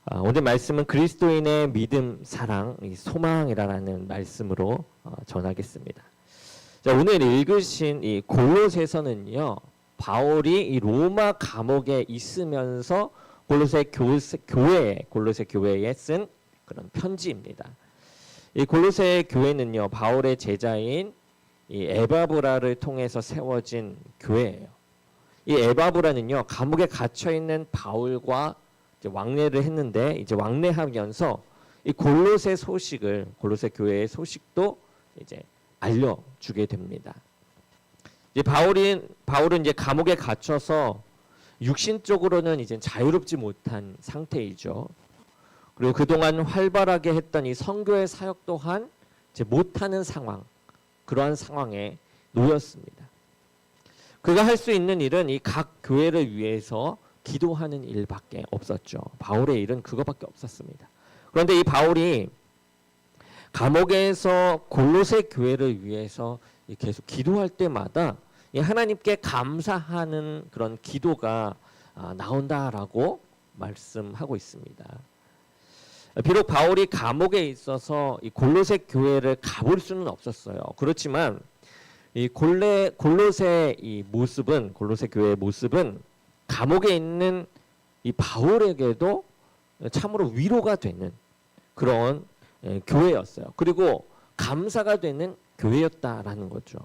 오늘 말씀은 그리스도인의 믿음, 사랑, 소망이라는 말씀으로 전하겠습니다. 자, 오늘 읽으신 이 골로새서는요, 바울이 이 로마 감옥에 있으면서 골로새 교회에 쓴 그런 편지입니다. 이 골로새 교회는요, 바울의 제자인 이 에바브라를 통해서 세워진 교회예요. 이 에바브라는요, 감옥에 갇혀 있는 바울과 이제 왕래를 했는데, 이제 왕래하면서 이 골로새 교회의 소식도 이제 알려주게 됩니다. 이제 바울은 이제 감옥에 갇혀서 육신적으로는 이제 자유롭지 못한 상태이죠. 그리고 그동안 활발하게 했던 이 선교의 사역 또한 이제 못하는 상황, 그러한 상황에 놓였습니다. 그가 할 수 있는 일은 이 각 교회를 위해서 기도하는 일밖에 없었죠. 바울의 일은 그거밖에 없었습니다. 그런데 이 바울이 감옥에서 골로새 교회를 위해서 계속 기도할 때마다 하나님께 감사하는 그런 기도가 나온다라고 말씀하고 있습니다. 비록 바울이 감옥에 있어서 이 골로새 교회를 가볼 수는 없었어요. 그렇지만 이 골로새 교회의 모습은 감옥에 있는 이 바울에게도 참으로 위로가 되는 그런 교회였어요. 그리고 감사가 되는 교회였다라는 거죠.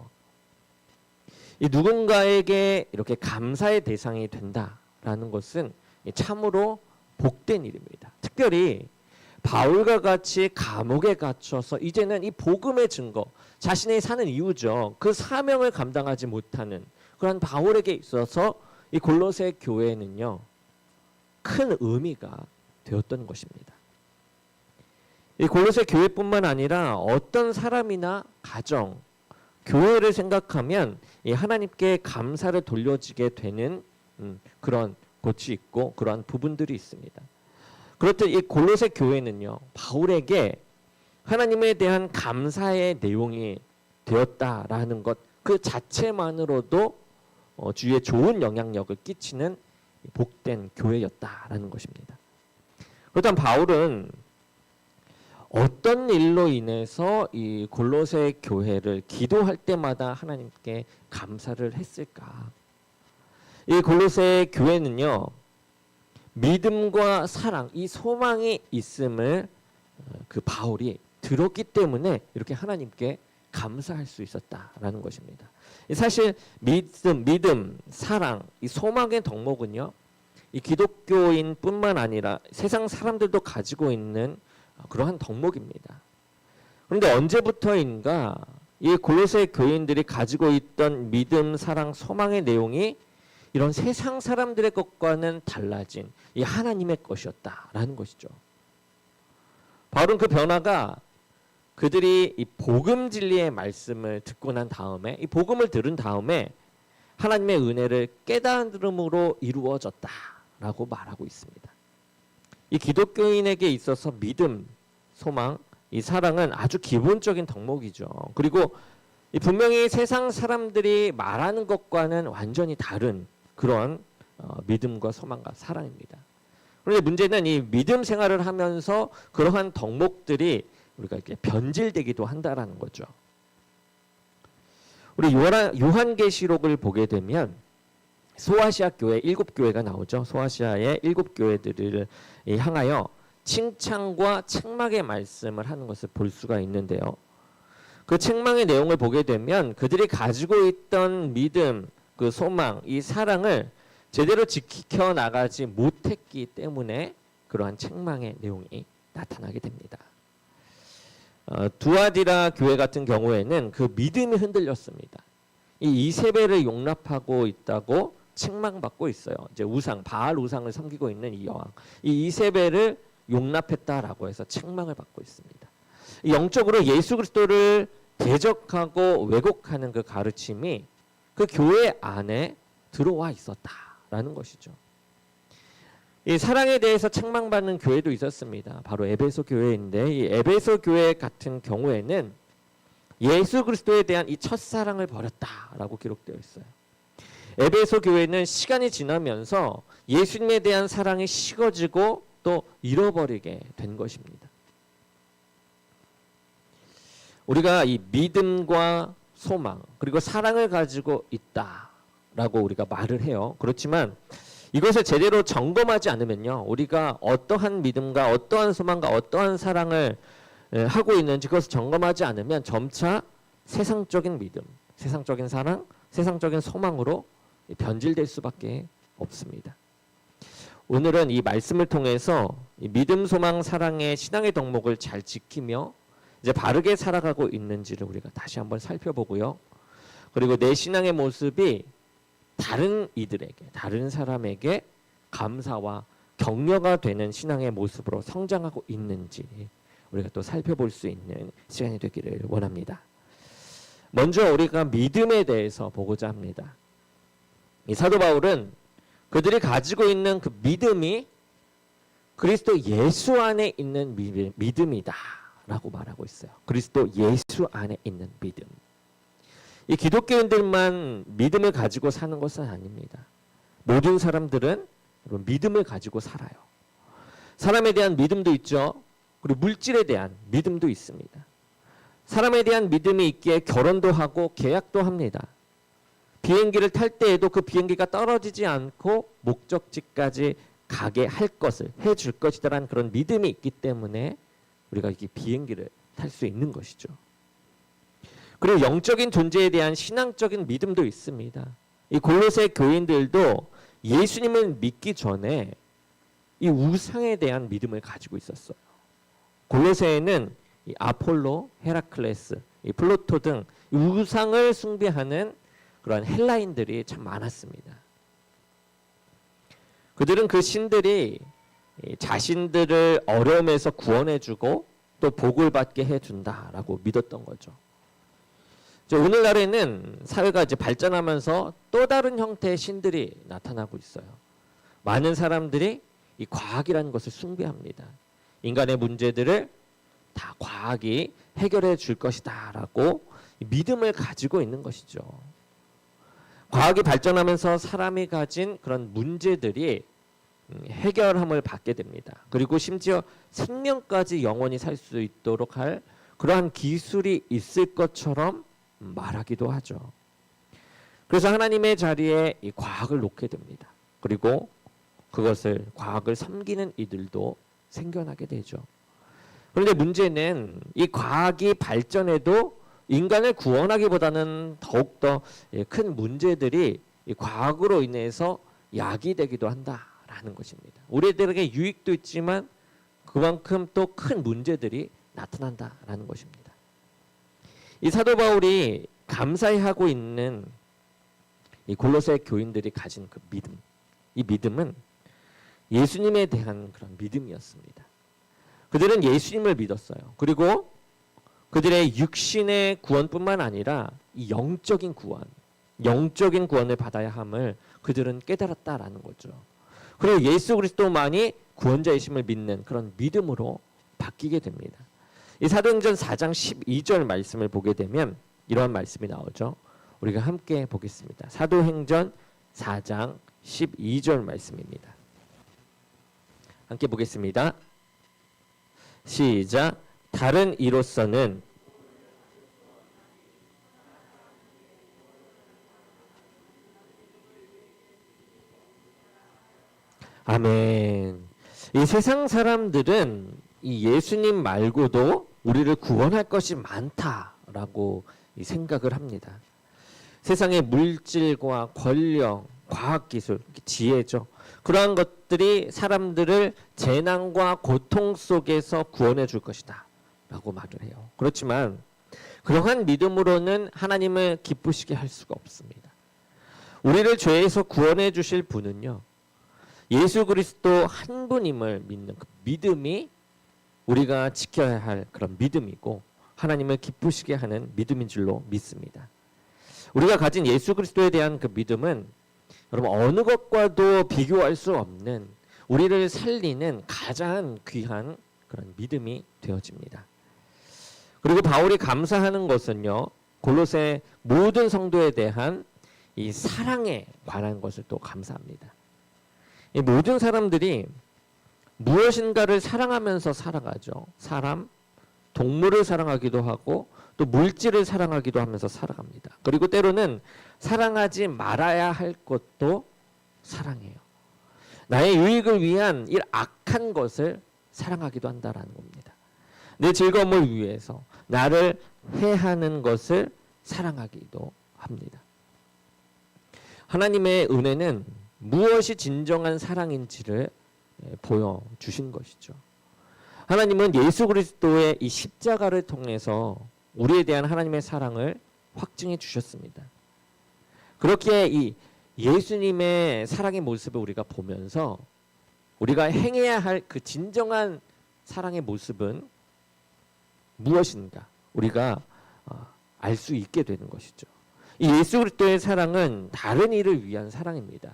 이 누군가에게 이렇게 감사의 대상이 된다라는 것은 참으로 복된 일입니다. 특별히 바울과 같이 감옥에 갇혀서 이제는 이 복음의 증거, 자신이 사는 이유죠. 그 사명을 감당하지 못하는 그런 바울에게 있어서 이 골로새 교회는요, 큰 의미가 되었던 것입니다. 이 골로새 교회뿐만 아니라 어떤 사람이나 가정, 교회를 생각하면 이 하나님께 감사를 돌려지게 되는 그런 곳이 있고 그러한 부분들이 있습니다. 그렇듯 이 골로새 교회는요, 바울에게 하나님에 대한 감사의 내용이 되었다라는 것 그 자체만으로도 주위에 좋은 영향력을 끼치는 복된 교회였다라는 것입니다. 그렇다면 바울은 어떤 일로 인해서 이 골로새 교회를 기도할 때마다 하나님께 감사를 했을까? 이 골로새 교회는요, 믿음과 사랑, 이 소망이 있음을 그 바울이 들었기 때문에 이렇게 하나님께 감사할 수 있었다라는 것입니다. 사실 믿음, 사랑, 이 소망의 덕목은요, 이 기독교인뿐만 아니라 세상 사람들도 가지고 있는 그러한 덕목입니다. 그런데 언제부터인가 이 골로새 교인들이 가지고 있던 믿음, 사랑, 소망의 내용이 이런 세상 사람들의 것과는 달라진 이 하나님의 것이었다라는 것이죠. 바울은 그 변화가 그들이 이 복음 진리의 말씀을 듣고 난 다음에, 이 복음을 들은 다음에 하나님의 은혜를 깨달음으로 이루어졌다라고 말하고 있습니다. 이 기독교인에게 있어서 믿음, 소망, 이 사랑은 아주 기본적인 덕목이죠. 그리고 분명히 세상 사람들이 말하는 것과는 완전히 다른 그런 믿음과 소망과 사랑입니다. 그런데 문제는 이 믿음 생활을 하면서 그러한 덕목들이 우리가 이렇게 변질되기도 한다라는 거죠. 우리 요한계시록을 보게 되면 소아시아 교회 7교회가 나오죠. 소아시아의 7교회들을 향하여 칭찬과 책망의 말씀을 하는 것을 볼 수가 있는데요. 그 책망의 내용을 보게 되면 그들이 가지고 있던 믿음, 그 소망, 이 사랑을 제대로 지켜나가지 못했기 때문에 그러한 책망의 내용이 나타나게 됩니다. 두아디라 교회 같은 경우에는 그 믿음이 흔들렸습니다. 이 이세벨을 용납하고 있다고 책망받고 있어요. 이제 바알 우상을 섬기고 있는 이 여왕, 이 이세벨을 용납했다라고 해서 책망을 받고 있습니다. 영적으로 예수 그리스도를 대적하고 왜곡하는 그 가르침이 그 교회 안에 들어와 있었다라는 것이죠. 이 사랑에 대해서 책망받는 교회도 있었습니다. 바로 에베소 교회인데, 이 에베소 교회 같은 경우에는 예수 그리스도에 대한 이 첫사랑을 버렸다라고 기록되어 있어요. 에베소 교회는 시간이 지나면서 예수님에 대한 사랑이 식어지고 또 잃어버리게 된 것입니다. 우리가 이 믿음과 소망 그리고 사랑을 가지고 있다라고 우리가 말을 해요. 그렇지만 이것을 제대로 점검하지 않으면요, 우리가 어떠한 믿음과 어떠한 소망과 어떠한 사랑을 하고 있는지 그것을 점검하지 않으면 점차 세상적인 믿음, 세상적인 사랑, 세상적인 소망으로 변질될 수밖에 없습니다. 오늘은 이 말씀을 통해서 이 믿음, 소망, 사랑의 신앙의 덕목을 잘 지키며 이제 바르게 살아가고 있는지를 우리가 다시 한번 살펴보고요. 그리고 내 신앙의 모습이 다른 이들에게, 다른 사람에게 감사와 격려가 되는 신앙의 모습으로 성장하고 있는지 우리가 또 살펴볼 수 있는 시간이 되기를 원합니다. 먼저 우리가 믿음에 대해서 보고자 합니다. 이 사도 바울은 그들이 가지고 있는 그 믿음이 그리스도 예수 안에 있는 믿음이다 라고 말하고 있어요. 그리스도 예수 안에 있는 믿음. 이 기독교인들만 믿음을 가지고 사는 것은 아닙니다. 모든 사람들은 믿음을 가지고 살아요. 사람에 대한 믿음도 있죠. 그리고 물질에 대한 믿음도 있습니다. 사람에 대한 믿음이 있기에 결혼도 하고 계약도 합니다. 비행기를 탈 때에도 그 비행기가 떨어지지 않고 목적지까지 가게 할 것을 해줄 것이다라는 그런 믿음이 있기 때문에 우리가 이렇게 비행기를 탈 수 있는 것이죠. 그리고 영적인 존재에 대한 신앙적인 믿음도 있습니다. 이 골로새 교인들도 예수님을 믿기 전에 이 우상에 대한 믿음을 가지고 있었어요. 골로새에는 이 아폴로, 헤라클레스, 이 플루토 등 우상을 숭배하는 그런 헬라인들이 참 많았습니다. 그들은 그 신들이 자신들을 어려움에서 구원해주고 또 복을 받게 해준다라고 믿었던 거죠. 오늘날에는 사회가 이제 발전하면서 또 다른 형태의 신들이 나타나고 있어요. 많은 사람들이 이 과학이라는 것을 숭배합니다. 인간의 문제들을 다 과학이 해결해 줄 것이다라고 믿음을 가지고 있는 것이죠. 과학이 발전하면서 사람이 가진 그런 문제들이 해결함을 받게 됩니다. 그리고 심지어 생명까지 영원히 살 수 있도록 할 그러한 기술이 있을 것처럼 말하기도 하죠. 그래서 하나님의 자리에 이 과학을 놓게 됩니다. 그리고 그것을 과학을 섬기는 이들도 생겨나게 되죠. 그런데 문제는 이 과학이 발전해도 인간을 구원하기보다는 더욱더 큰 문제들이 이 과학으로 인해서 야기되기도 한다라는 것입니다. 우리들에게 유익도 있지만 그만큼 또 큰 문제들이 나타난다라는 것입니다. 이 사도 바울이 감사해하고 있는 이 골로새 교인들이 가진 그 믿음, 이 믿음은 예수님에 대한 그런 믿음이었습니다. 그들은 예수님을 믿었어요. 그리고 그들의 육신의 구원뿐만 아니라 이 영적인 구원을 받아야 함을 그들은 깨달았다라는 거죠. 그리고 예수 그리스도만이 구원자이심을 믿는 그런 믿음으로 바뀌게 됩니다. 이 사도행전 4장 12절 말씀을 보게 되면 이러한 말씀이 나오죠. 우리가 함께 보겠습니다. 사도행전 4장 12절 말씀입니다. 함께 보겠습니다. 시작. 다른 이로서는 아멘. 이 세상 사람들은 이 예수님 말고도 우리를 구원할 것이 많다라고 생각을 합니다. 세상의 물질과 권력, 과학기술, 지혜죠. 그러한 것들이 사람들을 재난과 고통 속에서 구원해 줄 것이다 라고 말을 해요. 그렇지만 그러한 믿음으로는 하나님을 기쁘시게 할 수가 없습니다. 우리를 죄에서 구원해 주실 분은요, 예수 그리스도 한 분임을 믿는 그 믿음이 우리가 지켜야 할 그런 믿음이고 하나님을 기쁘시게 하는 믿음인 줄로 믿습니다. 우리가 가진 예수 그리스도에 대한 그 믿음은 여러분 어느 것과도 비교할 수 없는 우리를 살리는 가장 귀한 그런 믿음이 되어집니다. 그리고 바울이 감사하는 것은요, 골로새 모든 성도에 대한 이 사랑에 관한 것을 또 감사합니다. 이 모든 사람들이 무엇인가를 사랑하면서 살아가죠. 사람, 동물을 사랑하기도 하고 또 물질을 사랑하기도 하면서 살아갑니다. 그리고 때로는 사랑하지 말아야 할 것도 사랑해요. 나의 유익을 위한 이 악한 것을 사랑하기도 한다라는 겁니다. 내 즐거움을 위해서 나를 해하는 것을 사랑하기도 합니다. 하나님의 은혜는 무엇이 진정한 사랑인지를 보여주신 것이죠. 하나님은 예수 그리스도의 이 십자가를 통해서 우리에 대한 하나님의 사랑을 확증해 주셨습니다. 그렇기에 이 예수님의 사랑의 모습을 우리가 보면서 우리가 행해야 할 그 진정한 사랑의 모습은 무엇인가 우리가 알 수 있게 되는 것이죠. 이 예수 그리스도의 사랑은 다른 이를 위한 사랑입니다.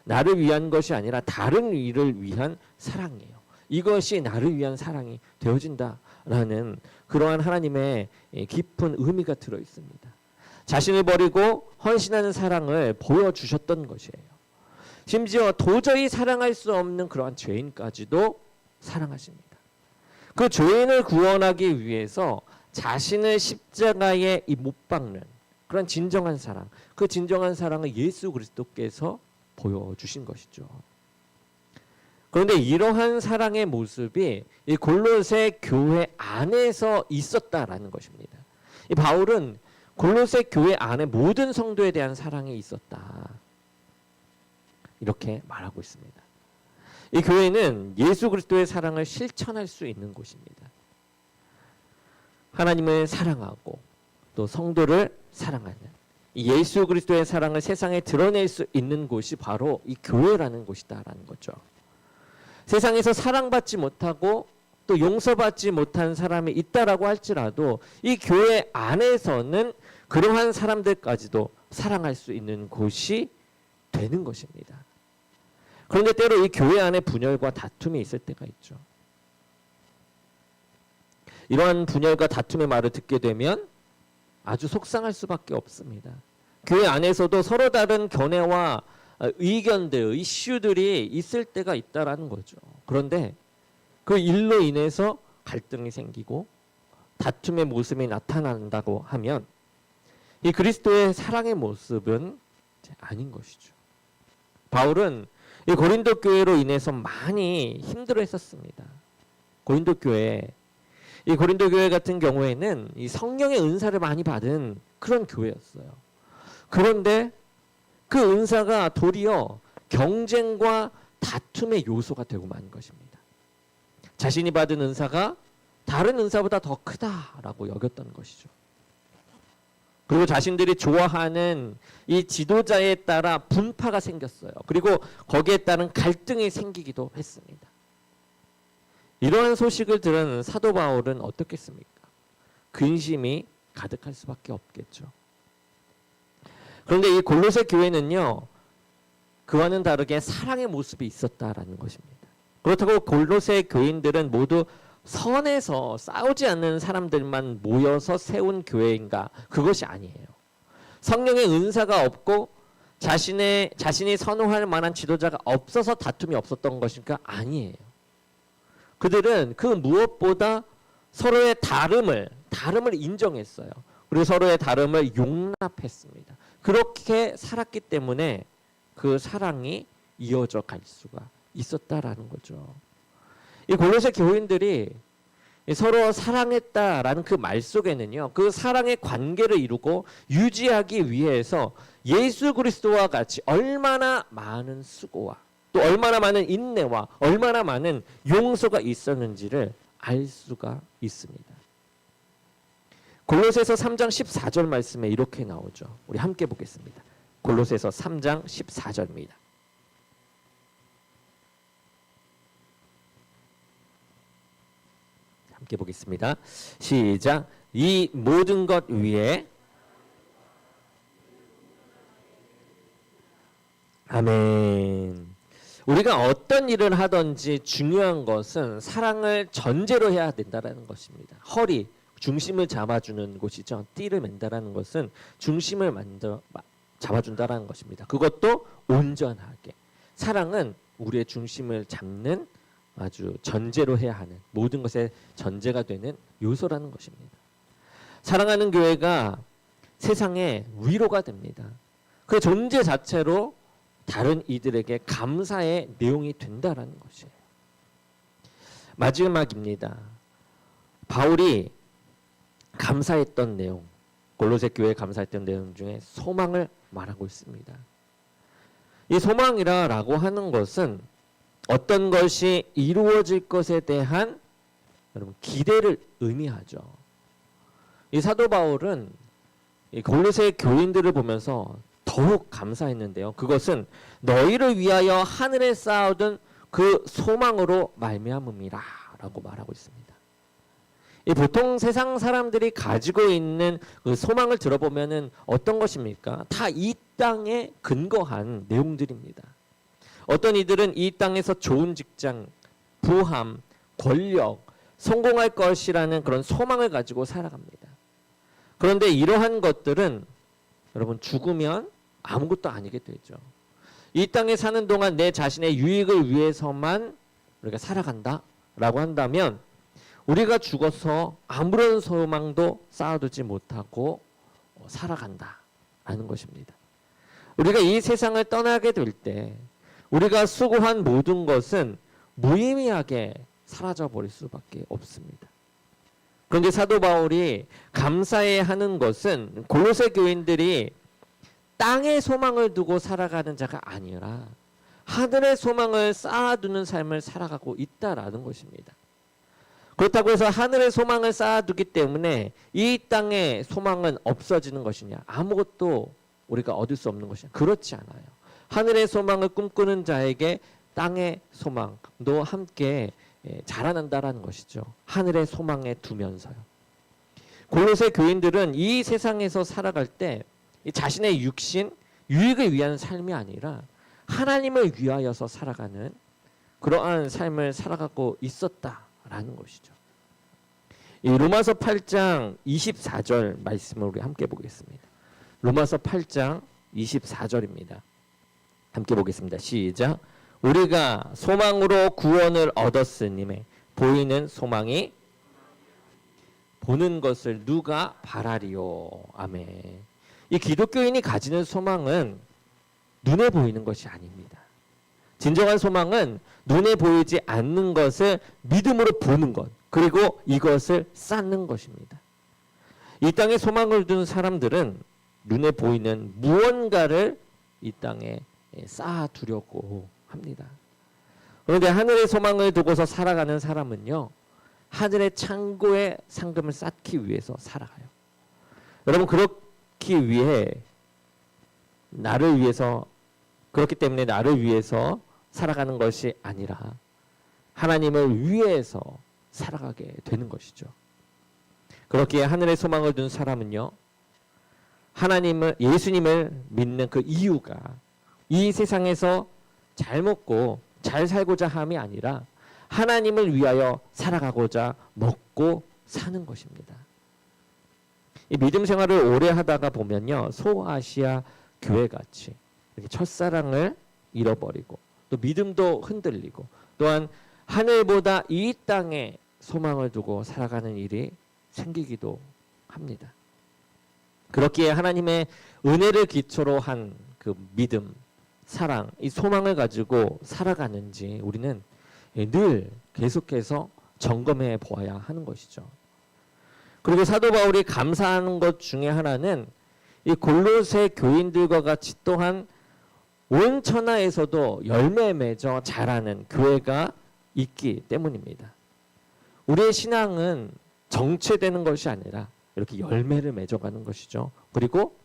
나를 위한 것이 아니라 다른 이를 위한 사랑이에요. 이것이 나를 위한 사랑이 되어진다라는 그러한 하나님의 깊은 의미가 들어 있습니다. 자신을 버리고 헌신하는 사랑을 보여주셨던 것이에요. 심지어 도저히 사랑할 수 없는 그러한 죄인까지도 사랑하십니다. 그 죄인을 구원하기 위해서 자신을 십자가에 못 박는 그런 진정한 사랑, 그 진정한 사랑을 예수 그리스도께서 보여주신 것이죠. 그런데 이러한 사랑의 모습이 이 골로새 교회 안에서 있었다라는 것입니다. 이 바울은 골로새 교회 안에 모든 성도에 대한 사랑이 있었다. 이렇게 말하고 있습니다. 이 교회는 예수 그리스도의 사랑을 실천할 수 있는 곳입니다. 하나님을 사랑하고 또 성도를 사랑하는 이 예수 그리스도의 사랑을 세상에 드러낼 수 있는 곳이 바로 이 교회라는 곳이다라는 거죠. 세상에서 사랑받지 못하고 또 용서받지 못한 사람이 있다라고 할지라도 이 교회 안에서는 그러한 사람들까지도 사랑할 수 있는 곳이 되는 것입니다. 그런데 때로 이 교회 안에 분열과 다툼이 있을 때가 있죠. 이러한 분열과 다툼의 말을 듣게 되면 아주 속상할 수밖에 없습니다. 교회 안에서도 서로 다른 견해와 의견들, 이슈들이 있을 때가 있다라는 거죠. 그런데 그 일로 인해서 갈등이 생기고 다툼의 모습이 나타난다고 하면 이 그리스도의 사랑의 모습은 아닌 것이죠. 바울은 이 고린도 교회로 인해서 많이 힘들어했었습니다. 고린도 교회, 이 고린도 교회 같은 경우에는 이 성령의 은사를 많이 받은 그런 교회였어요. 그런데 그 은사가 도리어 경쟁과 다툼의 요소가 되고 만 것입니다. 자신이 받은 은사가 다른 은사보다 더 크다라고 여겼던 것이죠. 그리고 자신들이 좋아하는 이 지도자에 따라 분파가 생겼어요. 그리고 거기에 따른 갈등이 생기기도 했습니다. 이러한 소식을 들은 사도 바울은 어떻겠습니까? 근심이 가득할 수밖에 없겠죠. 그런데 이 골로새 교회는요, 그와는 다르게 사랑의 모습이 있었다라는 것입니다. 그렇다고 골로새 교인들은 모두 선에서 싸우지 않는 사람들만 모여서 세운 교회인가? 그것이 아니에요. 성령의 은사가 없고 자신이 선호할 만한 지도자가 없어서 다툼이 없었던 것인가? 아니에요. 그들은 그 무엇보다 서로의 다름을 인정했어요. 그리고 서로의 다름을 용납했습니다. 그렇게 살았기 때문에 그 사랑이 이어져 갈 수가 있었다라는 거죠. 이 골로새 교인들이 서로 사랑했다라는 그 말 속에는요, 그 사랑의 관계를 이루고 유지하기 위해서 예수 그리스도와 같이 얼마나 많은 수고와 또 얼마나 많은 인내와 얼마나 많은 용서가 있었는지를 알 수가 있습니다. 골로새서 3장 14절 말씀에 이렇게 나오죠. 우리 함께 보겠습니다. 골로새서 3장 14절입니다. 함께 보겠습니다. 시작. 이 모든 것 위에 아멘. 우리가 어떤 일을 하든지 중요한 것은 사랑을 전제로 해야 된다는 것입니다. 허리, 중심을 잡아주는 곳이죠. 띠를 맨다라는 것은 중심을 잡아준다는 것입니다. 그것도 온전하게. 사랑은 우리의 중심을 잡는 아주 전제로 해야 하는, 모든 것의 전제가 되는 요소라는 것입니다. 사랑하는 교회가 세상의 위로가 됩니다. 그 존재 자체로 다른 이들에게 감사의 내용이 된다라는 것이에요. 마지막입니다. 바울이 감사했던 내용, 골로새 교회에 감사했던 내용 중에 소망을 말하고 있습니다. 이 소망이라고 하는 것은 어떤 것이 이루어질 것에 대한 여러분 기대를 의미하죠. 이 사도 바울은 이 골로새 교인들을 보면서 더욱 감사했는데요. 그것은 너희를 위하여 하늘에 쌓아둔 그 소망으로 말미암음이라라고 말하고 있습니다. 이 보통 세상 사람들이 가지고 있는 그 소망을 들어보면은 어떤 것입니까? 다 이 땅에 근거한 내용들입니다. 어떤 이들은 이 땅에서 좋은 직장, 부함, 권력, 성공할 것이라는 그런 소망을 가지고 살아갑니다. 그런데 이러한 것들은 여러분 죽으면 아무것도 아니게 되죠. 이 땅에 사는 동안 내 자신의 유익을 위해서만 우리가 살아간다라고 한다면 우리가 죽어서 아무런 소망도 쌓아두지 못하고 살아간다라는 것입니다. 우리가 이 세상을 떠나게 될 때 우리가 수고한 모든 것은 무의미하게 사라져버릴 수밖에 없습니다. 그런데 사도 바울이 감사해야 하는 것은 골로새 교인들이 땅의 소망을 두고 살아가는 자가 아니라 하늘의 소망을 쌓아두는 삶을 살아가고 있다라는 것입니다. 그렇다고 해서 하늘의 소망을 쌓아두기 때문에 이 땅의 소망은 없어지는 것이냐? 아무것도 우리가 얻을 수 없는 것이냐? 그렇지 않아요. 하늘의 소망을 꿈꾸는 자에게 땅의 소망도 함께 자라난다라는 것이죠. 하늘의 소망에 두면서요. 골로새 교인들은 이 세상에서 살아갈 때 자신의 육신, 유익을 위한 삶이 아니라 하나님을 위하여서 살아가는 그러한 삶을 살아가고 있었다라는 것이죠. 이 로마서 8장 24절 말씀을 우리 함께 보겠습니다. 로마서 8장 24절입니다. 함께 보겠습니다. 시작. 우리가 소망으로 구원을 얻었으니 보이는 소망이 보는 것을 누가 바라리요. 아멘. 이 기독교인이 가지는 소망은 눈에 보이는 것이 아닙니다. 진정한 소망은 눈에 보이지 않는 것을 믿음으로 보는 것, 그리고 이것을 쌓는 것입니다. 이 땅에 소망을 둔 사람들은 눈에 보이는 무언가를 이 땅에 쌓아두려고 합니다. 그런데 하늘의 소망을 두고서 살아가는 사람은요, 하늘의 창고에 상금을 쌓기 위해서 살아가요. 여러분, 그렇기 위해 나를 위해서, 그렇기 때문에 나를 위해서 살아가는 것이 아니라 하나님을 위해서 살아가게 되는 것이죠. 그렇기에 하늘의 소망을 둔 사람은요, 하나님을, 예수님을 믿는 그 이유가 이 세상에서 잘 먹고 잘 살고자 함이 아니라 하나님을 위하여 살아가고자 먹고 사는 것입니다. 이 믿음 생활을 오래 하다가 보면요, 소아시아 교회같이 이렇게 첫사랑을 잃어버리고 또 믿음도 흔들리고 또한 하늘보다 이 땅에 소망을 두고 살아가는 일이 생기기도 합니다. 그렇기에 하나님의 은혜를 기초로 한 그 믿음, 사랑, 이 소망을 가지고 살아가는지 우리는 늘 계속해서 점검해 보아야 하는 것이죠. 그리고 사도 바울이 감사하는 것 중에 하나는 이 골로새 교인들과 같이 또한 온 천하에서도 열매 맺어 자라는 교회가 있기 때문입니다. 우리의 신앙은 정체되는 것이 아니라 이렇게 열매를 맺어가는 것이죠. 그리고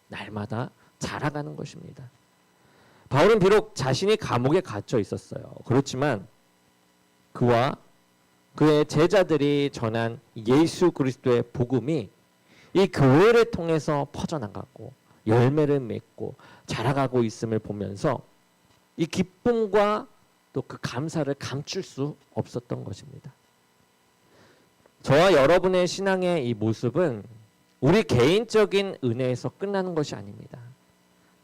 날마다 자라가는 것입니다. 바울은 비록 자신이 감옥에 갇혀 있었어요. 그렇지만 그와 그의 제자들이 전한 예수 그리스도의 복음이 이 교회를 통해서 퍼져나가고 열매를 맺고 자라가고 있음을 보면서 이 기쁨과 또 그 감사를 감출 수 없었던 것입니다. 저와 여러분의 신앙의 이 모습은 우리 개인적인 은혜에서 끝나는 것이 아닙니다.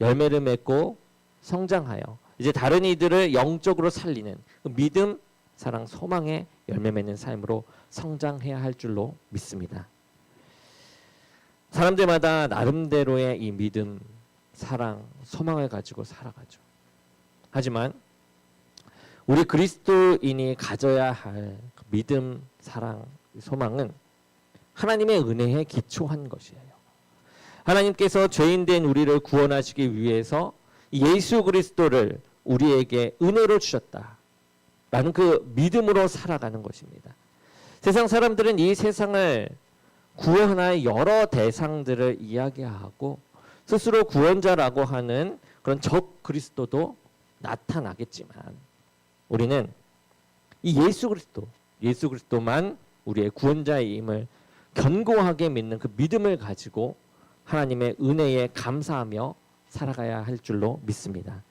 열매를 맺고 성장하여 이제 다른 이들을 영적으로 살리는 그 믿음, 사랑, 소망의 열매 맺는 삶으로 성장해야 할 줄로 믿습니다. 사람들마다 나름대로의 이 믿음, 사랑, 소망을 가지고 살아가죠. 하지만 우리 그리스도인이 가져야 할 믿음, 사랑, 소망은 하나님의 은혜에 기초한 것이에요. 하나님께서 죄인된 우리를 구원하시기 위해서 예수 그리스도를 우리에게 은혜로 주셨다라는 그 믿음으로 살아가는 것입니다. 세상 사람들은 이 세상을 구원할 여러 대상들을 이야기하고 스스로 구원자라고 하는 그런 적 그리스도도 나타나겠지만 우리는 이 예수 그리스도만 우리의 구원자임을 견고하게 믿는 그 믿음을 가지고 하나님의 은혜에 감사하며 살아가야 할 줄로 믿습니다.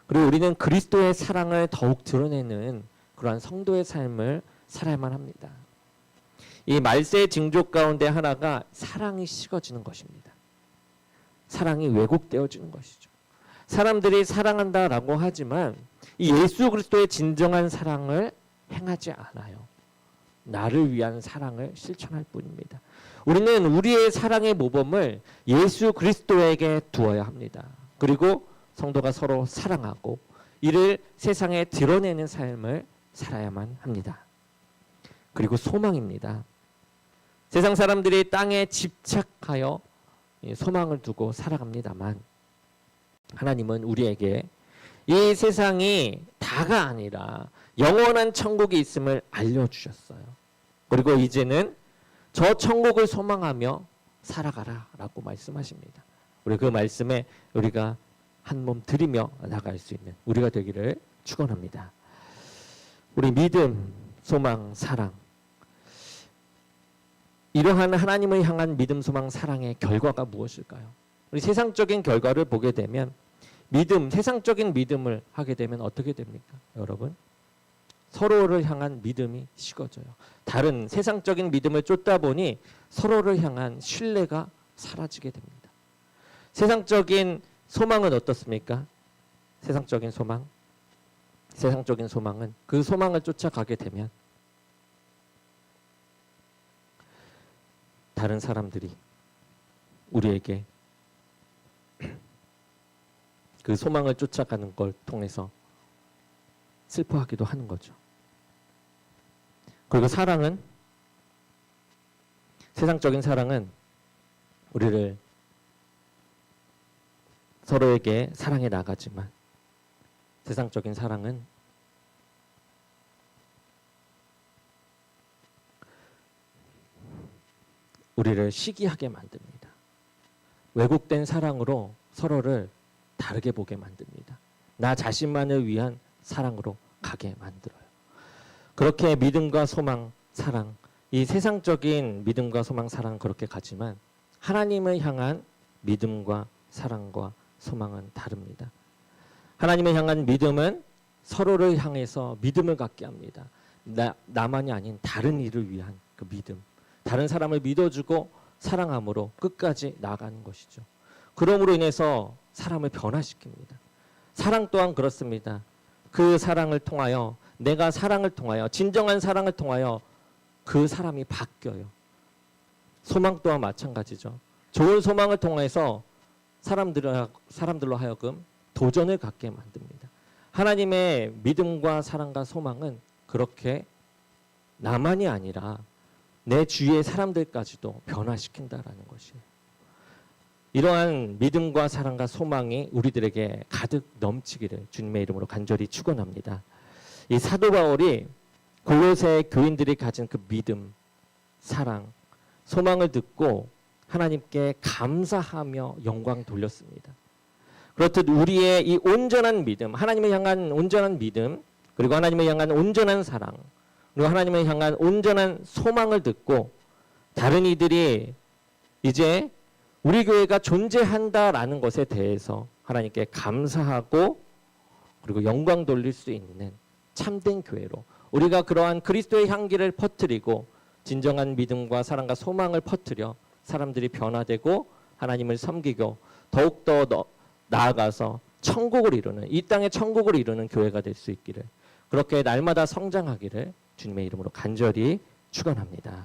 그리고 우리는 그리스도의 사랑을 더욱 드러내는 그러한 성도의 삶을 살아야만 합니다. 이 말세의 징조 가운데 하나가 사랑이 식어지는 것입니다. 사랑이 왜곡되어지는 것이죠. 사람들이 사랑한다라고 하지만 이 예수 그리스도의 진정한 사랑을 행하지 않아요. 나를 위한 사랑을 실천할 뿐입니다. 우리는 우리의 사랑의 모범을 예수 그리스도에게 두어야 합니다. 그리고 성도가 서로 사랑하고 이를 세상에 드러내는 삶을 살아야만 합니다. 그리고 소망입니다. 세상 사람들이 땅에 집착하여 소망을 두고 살아갑니다만 하나님은 우리에게 이 세상이 다가 아니라 영원한 천국이 있음을 알려주셨어요. 그리고 이제는 저 천국을 소망하며 살아가라 라고 말씀하십니다. 우리 그 말씀에 우리가 한 몸 들이며 나갈 수 있는 우리가 되기를 축원합니다. 우리 믿음, 소망, 사랑, 이러한 하나님을 향한 믿음, 소망, 사랑의 결과가 무엇일까요? 우리 세상적인 결과를 보게 되면 믿음, 세상적인 믿음을 하게 되면 어떻게 됩니까? 여러분, 서로를 향한 믿음이 식어져요. 다른 세상적인 믿음을 쫓다 보니 서로를 향한 신뢰가 사라지게 됩니다. 세상적인 소망은 어떻습니까? 세상적인 소망? 세상적인 소망은 그 소망을 쫓아가게 되면 다른 사람들이 우리에게 그 소망을 쫓아가는 걸 통해서 슬퍼하기도 하는 거죠. 그리고 사랑은, 세상적인 사랑은 우리를 서로에게 사랑해 나가지만 세상적인 사랑은 우리를 시기하게 만듭니다. 왜곡된 사랑으로 서로를 다르게 보게 만듭니다. 나 자신만을 위한 사랑으로 가게 만들어요. 그렇게 믿음과 소망, 사랑, 이 세상적인 믿음과 소망, 사랑은 그렇게 가지만 하나님을 향한 믿음과 사랑과 소망은 다릅니다. 하나님을 향한 믿음은 서로를 향해서 믿음을 갖게 합니다. 나만이 아닌 다른 이를 위한 그 믿음, 다른 사람을 믿어주고 사랑함으로 끝까지 나아가는 것이죠. 그러므로 인해서 사람을 변화시킵니다. 사랑 또한 그렇습니다. 그 사랑을 통하여, 내가 사랑을 통하여, 진정한 사랑을 통하여 그 사람이 바뀌어요. 소망 또한 마찬가지죠. 좋은 소망을 통해서 사람들로 하여금 도전을 갖게 만듭니다. 하나님의 믿음과 사랑과 소망은 그렇게 나만이 아니라 내 주위의 사람들까지도 변화시킨다라는 것이에요. 이러한 믿음과 사랑과 소망이 우리들에게 가득 넘치기를 주님의 이름으로 간절히 축원합니다. 이 사도 바울이 골로새 교인들이 가진 그 믿음, 사랑, 소망을 듣고 하나님께 감사하며 영광 돌렸습니다. 그렇듯 우리의 이 온전한 믿음, 하나님을 향한 온전한 믿음, 그리고 하나님을 향한 온전한 사랑, 그리고 하나님을 향한 온전한 소망을 듣고 다른 이들이 이제 우리 교회가 존재한다라는 것에 대해서 하나님께 감사하고 그리고 영광 돌릴 수 있는 참된 교회로, 우리가 그러한 그리스도의 향기를 퍼뜨리고 진정한 믿음과 사랑과 소망을 퍼뜨려 사람들이 변화되고 하나님을 섬기고 더욱더 나아가서 천국을 이루는, 이 땅의 천국을 이루는 교회가 될 수 있기를, 그렇게 날마다 성장하기를 주님의 이름으로 간절히 축원합니다.